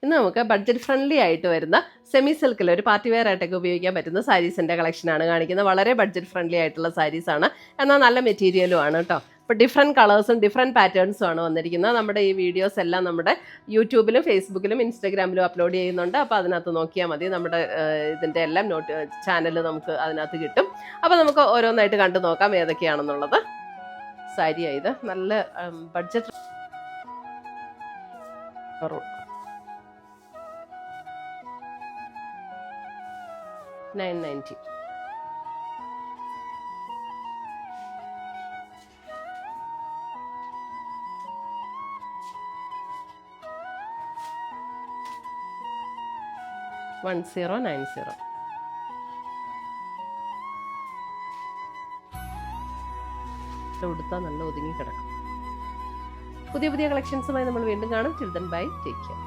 ഇന്ന് നമുക്ക് budget friendly ആയിട്ട് വരുന്ന സെമി സിൽക്കിൽ ഒരു പാർട്ടി വെയർ ആയിട്ടൊക്കെ ഉപയോഗിക്കാൻ പറ്റുന്ന സാരീസിൻ്റെ കളക്ഷനാണ് കാണിക്കുന്നത്. വളരെ ബഡ്ജറ്റ് ഫ്രണ്ട്ലി ആയിട്ടുള്ള സാരീസാണ്, എന്നാൽ നല്ല മെറ്റീരിയലും ആണ് കേട്ടോ. ഇപ്പോൾ ഡിഫറെൻറ്റ് കളേഴ്സും ഡിഫറെൻറ്റ് പാറ്റേൺസും ആണ് വന്നിരിക്കുന്നത്. നമ്മുടെ ഈ വീഡിയോസ് എല്ലാം നമ്മുടെ യൂട്യൂബിലും ഫേസ്ബുക്കിലും ഇൻസ്റ്റാഗ്രാമിലും അപ്ലോഡ് ചെയ്യുന്നുണ്ട്. അപ്പോൾ അതിനകത്ത് നോക്കിയാൽ മതി, നമ്മുടെ ഇതിൻ്റെ എല്ലാം ചാനൽ നമുക്ക് അതിനകത്ത് കിട്ടും. അപ്പോൾ നമുക്ക് ഓരോന്നായിട്ട് കണ്ടു നോക്കാം ഏതൊക്കെയാണെന്നുള്ളത്. സാരിയായത് നല്ല ബഡ്ജറ്റ് 990. $1090. കൊടുത്താൽ നല്ല ഒതുങ്ങി കിടക്കും. പുതിയ പുതിയ കളക്ഷൻസുമായി നമ്മൾ വീണ്ടും കാണും. Till then bye, take care.